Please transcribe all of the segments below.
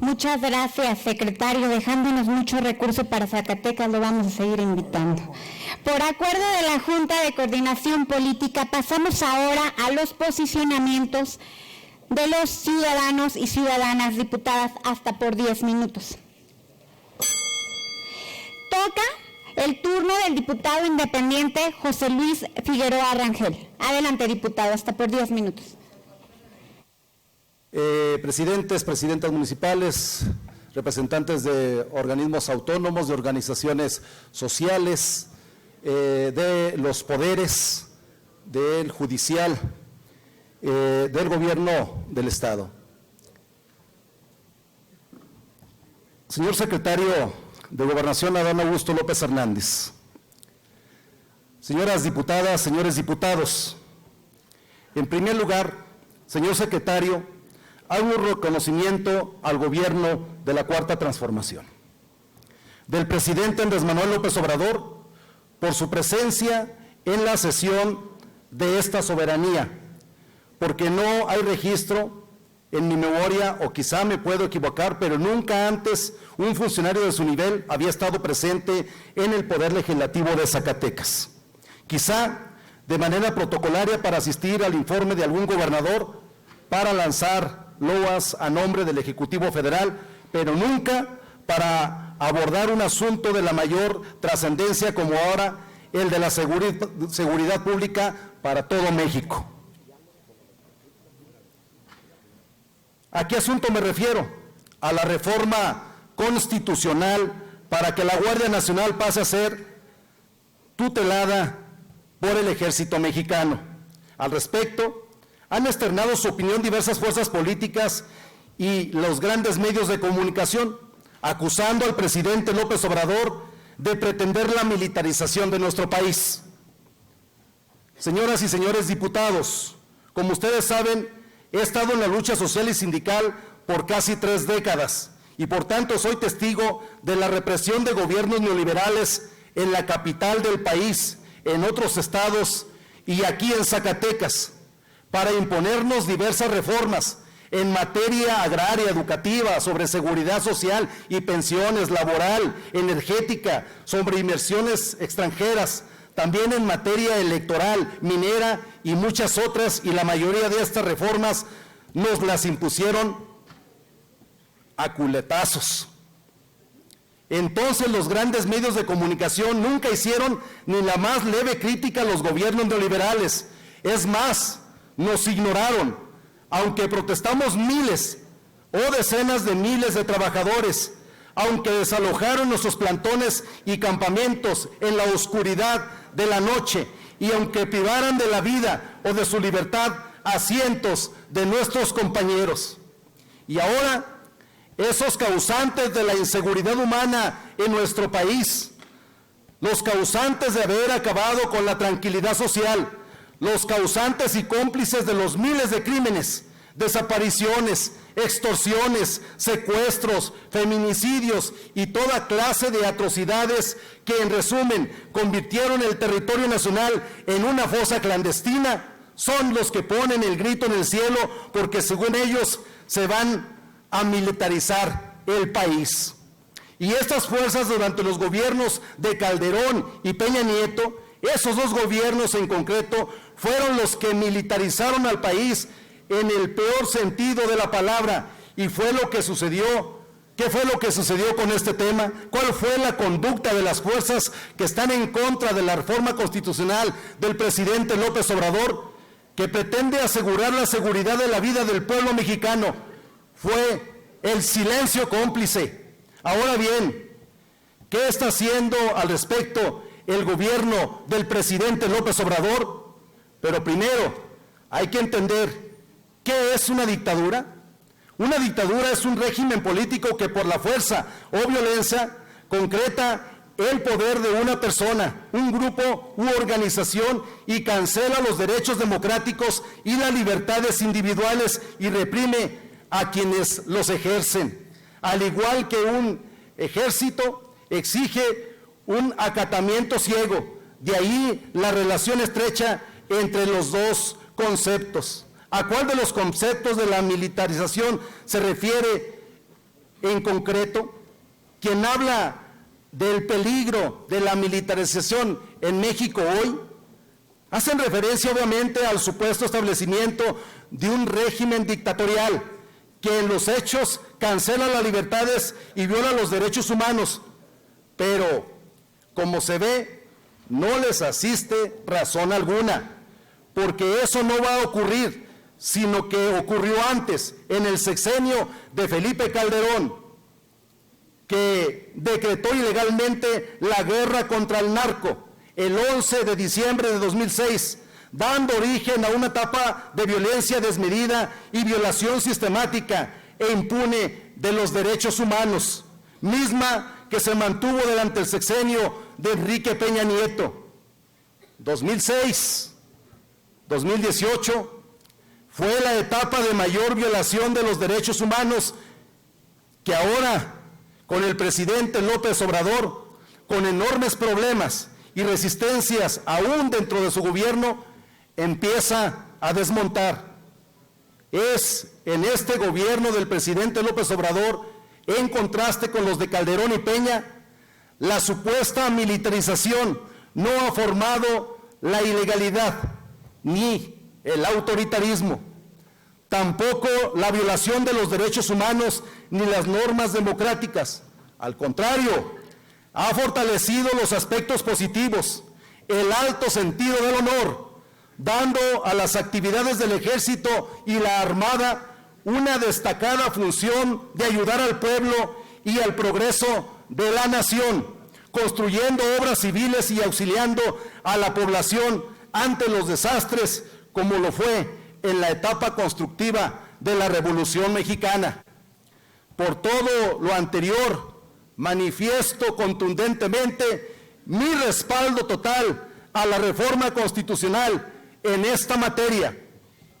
Muchas gracias, secretario. Dejándonos mucho recurso para Zacatecas, lo vamos a seguir invitando. Por acuerdo de la Junta de Coordinación Política, pasamos ahora a los posicionamientos de los ciudadanos y ciudadanas diputadas hasta por 10 minutos. Toca el turno del diputado independiente José Luis Figueroa Rangel. Adelante, diputado, hasta por 10 minutos. Presidentes, presidentas municipales, representantes de organismos autónomos, de organizaciones sociales, de los poderes, del judicial, del gobierno del Estado. Señor secretario de Gobernación, Adán Augusto López Hernández, señoras diputadas, señores diputados, en primer lugar, señor secretario, hago un reconocimiento al gobierno de la Cuarta Transformación, del presidente Andrés Manuel López Obrador, por su presencia en la sesión de esta soberanía, porque no hay registro en mi memoria, o quizá me puedo equivocar, pero nunca antes un funcionario de su nivel había estado presente en el Poder Legislativo de Zacatecas. Quizá de manera protocolaria para asistir al informe de algún gobernador, para lanzar loas a nombre del Ejecutivo Federal, pero nunca para abordar un asunto de la mayor trascendencia como ahora el de la seguridad pública para todo México. ¿A qué asunto me refiero? A la reforma constitucional para que la Guardia Nacional pase a ser tutelada por el Ejército Mexicano. Al respecto, han externado su opinión diversas fuerzas políticas y los grandes medios de comunicación, acusando al presidente López Obrador de pretender la militarización de nuestro país. Señoras y señores diputados, como ustedes saben, he estado en la lucha social y sindical por casi 3 décadas y por tanto soy testigo de la represión de gobiernos neoliberales en la capital del país, en otros estados y aquí en Zacatecas, para imponernos diversas reformas en materia agraria, educativa, sobre seguridad social y pensiones, laboral, energética, sobre inversiones extranjeras, también en materia electoral, minera y muchas otras, y la mayoría de estas reformas nos las impusieron a culetazos. Entonces los grandes medios de comunicación nunca hicieron ni la más leve crítica a los gobiernos neoliberales. Es más, nos ignoraron, aunque protestamos miles o decenas de miles de trabajadores, aunque desalojaron nuestros plantones y campamentos en la oscuridad de la noche, y aunque privaran de la vida o de su libertad a cientos de nuestros compañeros. Y ahora, esos causantes de la inseguridad humana en nuestro país, los causantes de haber acabado con la tranquilidad social, los causantes y cómplices de los miles de crímenes, desapariciones, extorsiones, secuestros, feminicidios y toda clase de atrocidades que, en resumen, convirtieron el territorio nacional en una fosa clandestina, son los que ponen el grito en el cielo porque, según ellos, se van a militarizar el país. Y estas fuerzas, durante los gobiernos de Calderón y Peña Nieto, esos 2 gobiernos en concreto, fueron los que militarizaron al país en el peor sentido de la palabra. Y fue lo que sucedió. ¿Qué fue lo que sucedió con este tema? ¿Cuál fue la conducta de las fuerzas que están en contra de la reforma constitucional del presidente López Obrador, que pretende asegurar la seguridad de la vida del pueblo mexicano? Fue el silencio cómplice. Ahora bien, ¿qué está haciendo al respecto el gobierno del presidente López Obrador? Pero primero hay que entender qué es una dictadura. Una dictadura es un régimen político que por la fuerza o violencia concreta el poder de una persona, un grupo u organización y cancela los derechos democráticos y las libertades individuales y reprime a quienes los ejercen. Al igual que un ejército exige un acatamiento ciego, de ahí la relación estrecha entre los 2 conceptos. ¿A cuál de los conceptos de la militarización se refiere en concreto, quien habla del peligro de la militarización en México hoy, hacen referencia obviamente al supuesto establecimiento de un régimen dictatorial que en los hechos cancela las libertades y viola los derechos humanos, pero como se ve, no les asiste razón alguna, porque eso no va a ocurrir, sino que ocurrió antes, en el sexenio de Felipe Calderón, que decretó ilegalmente la guerra contra el narco el 11 de diciembre de 2006, dando origen a una etapa de violencia desmedida y violación sistemática e impune de los derechos humanos, misma que se mantuvo durante el sexenio de Enrique Peña Nieto. 2006, 2018 fue la etapa de mayor violación de los derechos humanos que ahora, con el presidente López Obrador, con enormes problemas y resistencias aún dentro de su gobierno, empieza a desmontar. Es en este gobierno del presidente López Obrador, en contraste con los de Calderón y Peña, la supuesta militarización no ha formado la ilegalidad ni el autoritarismo, tampoco la violación de los derechos humanos ni las normas democráticas. Al contrario, ha fortalecido los aspectos positivos, el alto sentido del honor, dando a las actividades del Ejército y la Armada una destacada función de ayudar al pueblo y al progreso de la nación, construyendo obras civiles y auxiliando a la población ante los desastres, como lo fue en la etapa constructiva de la Revolución Mexicana. Por todo lo anterior, manifiesto contundentemente mi respaldo total a la reforma constitucional en esta materia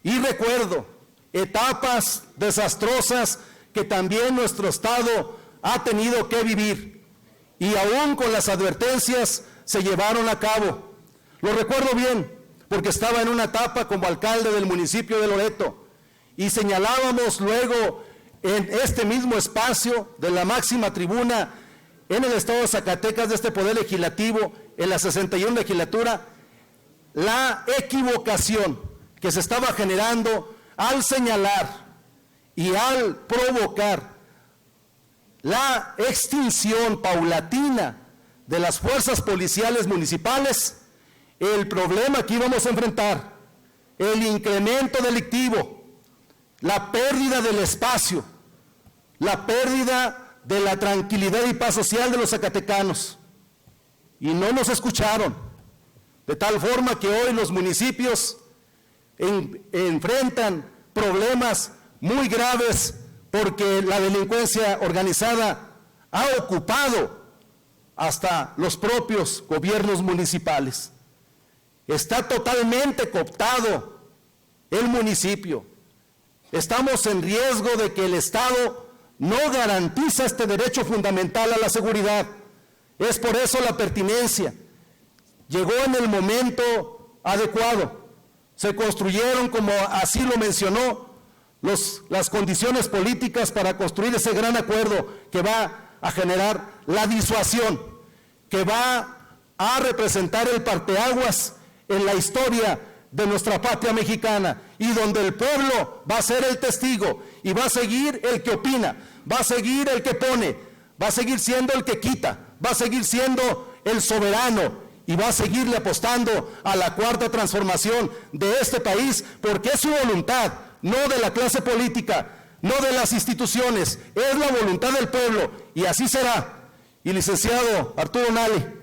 y recuerdo etapas desastrosas que también nuestro Estado ha tenido que vivir y aún con las advertencias se llevaron a cabo. Lo recuerdo bien porque estaba en una etapa como alcalde del municipio de Loreto y señalábamos luego en este mismo espacio de la máxima tribuna en el estado de Zacatecas de este Poder Legislativo, en la 61 legislatura, la equivocación que se estaba generando al señalar y al provocar la extinción paulatina de las fuerzas policiales municipales, el problema que íbamos a enfrentar, el incremento delictivo, la pérdida del espacio, la pérdida de la tranquilidad y paz social de los zacatecanos. Y no nos escucharon, de tal forma que hoy los municipios enfrentan problemas muy graves porque la delincuencia organizada ha ocupado hasta los propios gobiernos municipales. Está totalmente cooptado el municipio. Estamos en riesgo de que el Estado no garantiza este derecho fundamental a la seguridad. Es por eso la pertinencia. Llegó en el momento adecuado. Se construyeron, como así lo mencionó, las condiciones políticas para construir ese gran acuerdo que va a generar la disuasión, que va a representar el parteaguas en la historia de nuestra patria mexicana y donde el pueblo va a ser el testigo y va a seguir el que opina, va a seguir el que pone, va a seguir siendo el que quita, va a seguir siendo el soberano y va a seguirle apostando a la cuarta transformación de este país porque es su voluntad, no de la clase política, no de las instituciones, es la voluntad del pueblo y así será. Y licenciado Arturo Nale,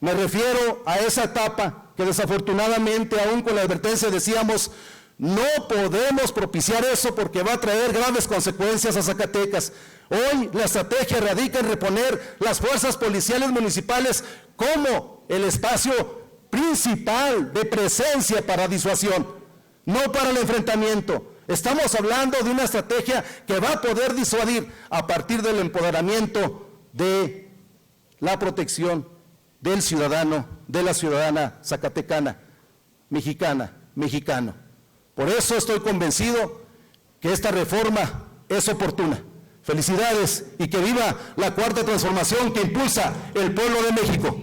me refiero a esa etapa que desafortunadamente, aún con la advertencia, decíamos, no podemos propiciar eso porque va a traer graves consecuencias a Zacatecas. Hoy la estrategia radica en reponer las fuerzas policiales municipales como el espacio principal de presencia para disuasión, no para el enfrentamiento. Estamos hablando de una estrategia que va a poder disuadir a partir del empoderamiento de la protección del ciudadano, de la ciudadana zacatecana, mexicana, mexicano. Por eso estoy convencido que esta reforma es oportuna. Felicidades y que viva la cuarta transformación que impulsa el pueblo de México.